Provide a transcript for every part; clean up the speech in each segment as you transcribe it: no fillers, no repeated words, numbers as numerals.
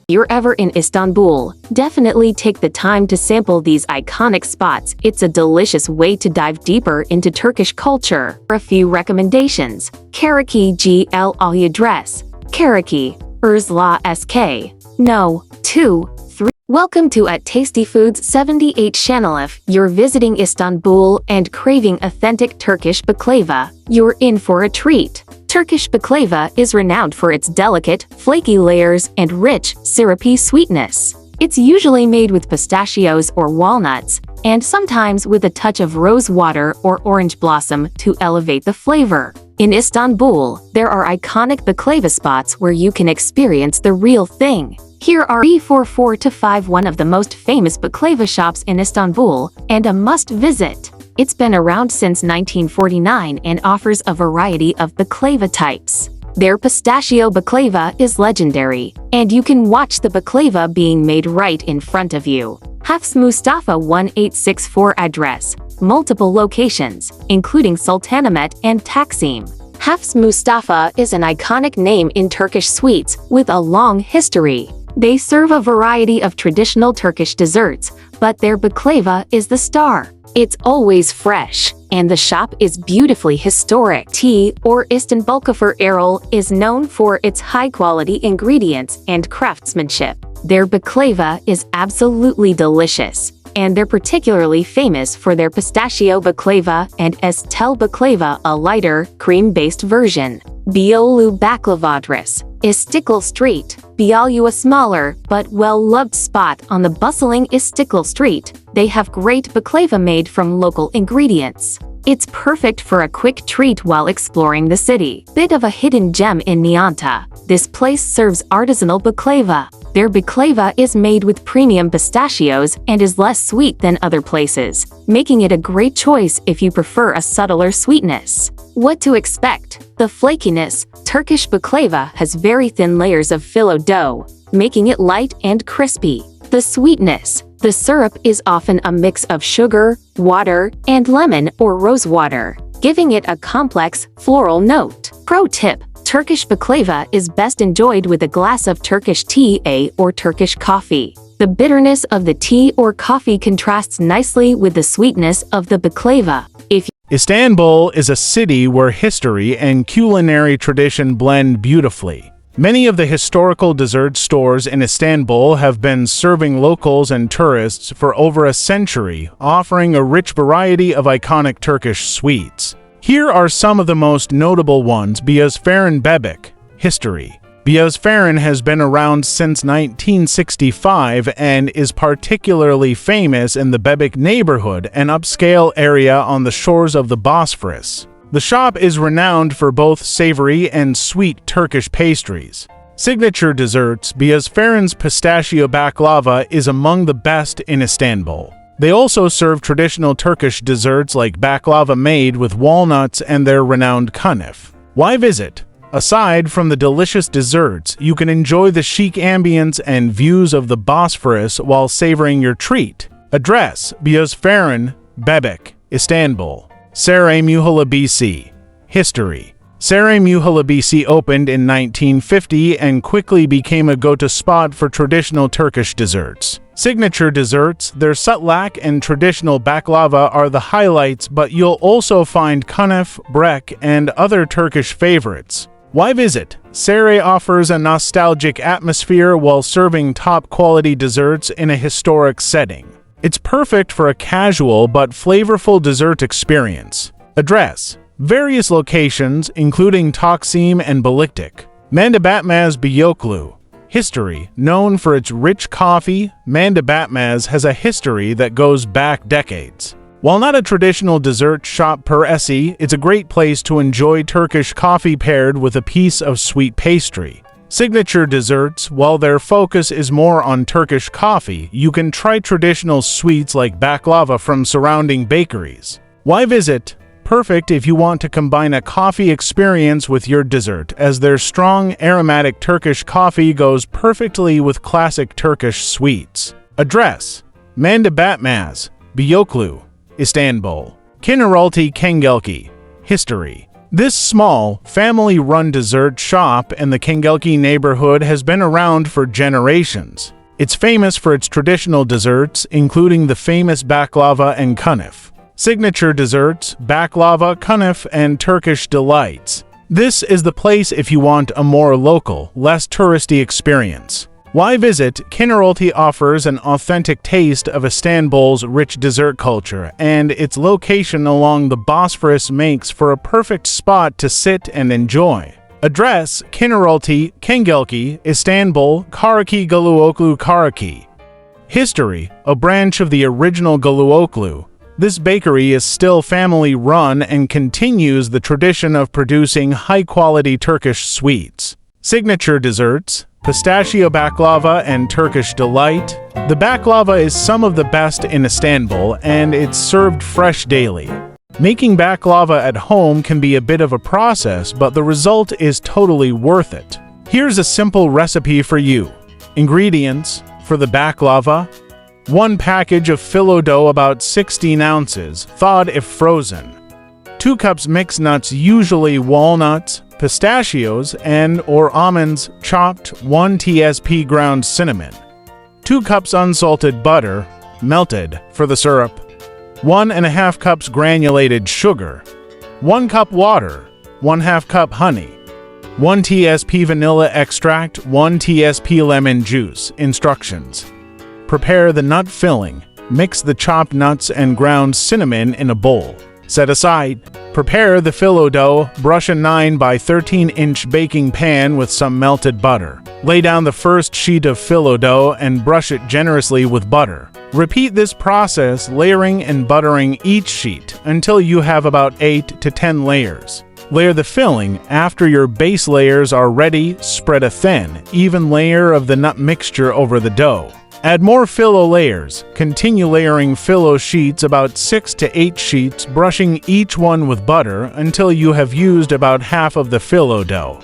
you're ever in Istanbul, definitely take the time to sample these iconic spots. It's a delicious way to dive deeper into Turkish culture. A few recommendations. Karachi gl address. Karachi, Erzla SK. No. 2. 3. Welcome to at Tasty Foods 78 channel. If you're visiting Istanbul and craving authentic Turkish baklava, you're in for a treat. Turkish baklava is renowned for its delicate, flaky layers and rich, syrupy sweetness. It's usually made with pistachios or walnuts, and sometimes with a touch of rose water or orange blossom to elevate the flavor. In Istanbul, there are iconic baklava spots where you can experience the real thing. Here are 344 to 51 of the most famous baklava shops in Istanbul, and a must-visit. It's been around since 1949 and offers a variety of baklava types. Their pistachio baklava is legendary, and you can watch the baklava being made right in front of you. Hafs Mustafa 1864 address. Multiple locations, including Sultanahmet and Taksim. Hafs Mustafa is an iconic name in Turkish sweets with a long history. They serve a variety of traditional Turkish desserts, but their baklava is the star. It's always fresh, and the shop is beautifully historic. Tea, or Istanbulkafir Erol, is known for its high-quality ingredients and craftsmanship. Their baklava is absolutely delicious, and they're particularly famous for their pistachio baklava and estel baklava, a lighter, cream-based version. Beyoğlu Baklavadress, Istiklal Street. Beyoğlu, a smaller but well-loved spot on the bustling Istiklal Street. They have great baklava made from local ingredients. It's perfect for a quick treat while exploring the city. Bit of a hidden gem in Nianta, this place serves artisanal baklava. Their baklava is made with premium pistachios and is less sweet than other places, making it a great choice if you prefer a subtler sweetness. What to expect? The flakiness. Turkish baklava has very thin layers of phyllo dough, making it light and crispy. The sweetness. The syrup is often a mix of sugar, water, and lemon or rose water, giving it a complex, floral note. Pro tip: Turkish baklava is best enjoyed with a glass of Turkish tea or Turkish coffee. The bitterness of the tea or coffee contrasts nicely with the sweetness of the baklava. Istanbul is a city where history and culinary tradition blend beautifully. Many of the historical dessert stores in Istanbul have been serving locals and tourists for over a century, offering a rich variety of iconic Turkish sweets. Here are some of the most notable ones. Beyazferen Bebek. History. Beyazferen has been around since 1965 and is particularly famous in the Bebek neighborhood, an upscale area on the shores of the Bosphorus. The shop is renowned for both savory and sweet Turkish pastries. Signature desserts. Beyazferen's pistachio baklava is among the best in Istanbul. They also serve traditional Turkish desserts like baklava made with walnuts and their renowned kunef. Why visit? Aside from the delicious desserts, you can enjoy the chic ambience and views of the Bosphorus while savoring your treat. Address: Beyazferen, Bebek, Istanbul. Saraymuhala BC. History. Saraymuhala BC opened in 1950 and quickly became a go-to spot for traditional Turkish desserts. Signature desserts, their sutlak and traditional baklava are the highlights, but you'll also find kunef, brek, and other Turkish favorites. Why visit? Saray offers a nostalgic atmosphere while serving top-quality desserts in a historic setting. It's perfect for a casual but flavorful dessert experience. Address: various locations, including Taksim and Baliktik. Mandabatmaz Beyoğlu. History. Known for its rich coffee, Mandabatmaz has a history that goes back decades. While not a traditional dessert shop per se, it's a great place to enjoy Turkish coffee paired with a piece of sweet pastry. Signature desserts. While their focus is more on Turkish coffee, you can try traditional sweets like baklava from surrounding bakeries. Why visit? Perfect if you want to combine a coffee experience with your dessert, as their strong, aromatic Turkish coffee goes perfectly with classic Turkish sweets. Address: Mandabatmaz, Beyoğlu, Istanbul. Kinaraltı Kengelki. History. This small, family-run dessert shop in the Kengelki neighborhood has been around for generations. It's famous for its traditional desserts, including the famous baklava and kunef. Signature desserts, baklava, kunef, and Turkish delights. This is the place if you want a more local, less touristy experience. Why visit? Kinarolti offers an authentic taste of Istanbul's rich dessert culture, and its location along the Bosphorus makes for a perfect spot to sit and enjoy. Address: Kinarolti, Kengelki, Istanbul, Karaki Galuoklu Karaki. History: a branch of the original Galuoklu. This bakery is still family-run and continues the tradition of producing high-quality Turkish sweets. Signature desserts: pistachio baklava and Turkish delight. The baklava is some of the best in Istanbul, and it's served fresh daily. Making baklava at home can be a bit of a process, but the result is totally worth it. Here's a simple recipe for you. Ingredients for the baklava: 1 package of phyllo dough about 16 ounces, thawed if frozen. 2 cups mixed nuts, usually walnuts, pistachios, and/or almonds, chopped. 1 tsp ground cinnamon. 2 cups unsalted butter, melted, for the syrup. 1½ cups granulated sugar. 1 cup water. 1/2 cup honey. 1 tsp vanilla extract. 1 tsp lemon juice. Instructions: prepare the nut filling. Mix the chopped nuts and ground cinnamon in a bowl. Set aside. Prepare the phyllo dough. Brush a 9 by 13-inch baking pan with some melted butter. Lay down the first sheet of phyllo dough and brush it generously with butter. Repeat this process, layering and buttering each sheet until you have about 8 to 10 layers. Layer the filling. After your base layers are ready, spread a thin, even layer of the nut mixture over the dough. Add more phyllo layers. Continue layering phyllo sheets, about 6 to 8 sheets, brushing each one with butter until you have used about half of the phyllo dough.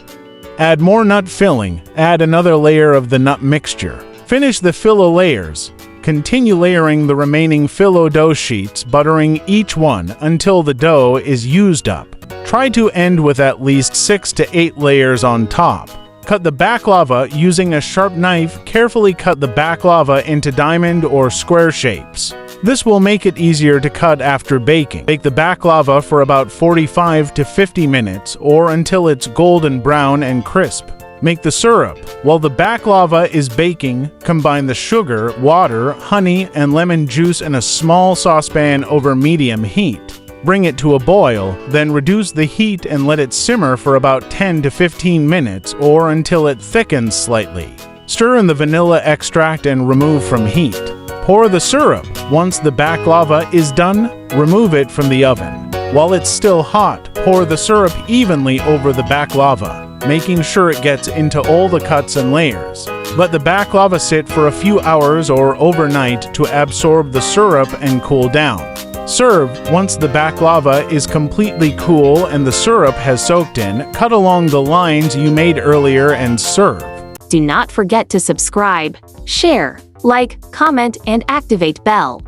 Add more nut filling. Add another layer of the nut mixture. Finish the phyllo layers. Continue layering the remaining phyllo dough sheets, buttering each one until the dough is used up. Try to end with at least 6 to 8 layers on top. Cut the baklava using a sharp knife. Carefully cut the baklava into diamond or square shapes. This will make it easier to cut after baking. Bake the baklava for about 45 to 50 minutes or until it's golden brown and crisp. Make the syrup. While the baklava is baking, combine the sugar, water, honey, and lemon juice in a small saucepan over medium heat. Bring it to a boil, then reduce the heat and let it simmer for about 10 to 15 minutes or until it thickens slightly. Stir in the vanilla extract and remove from heat. Pour the syrup. Once the baklava is done, remove it from the oven. While it's still hot, pour the syrup evenly over the baklava, making sure it gets into all the cuts and layers. Let the baklava sit for a few hours or overnight to absorb the syrup and cool down. Serve. Once the baklava is completely cool and the syrup has soaked in, cut along the lines you made earlier and serve. Do not forget to subscribe, share, like, comment, and activate bell.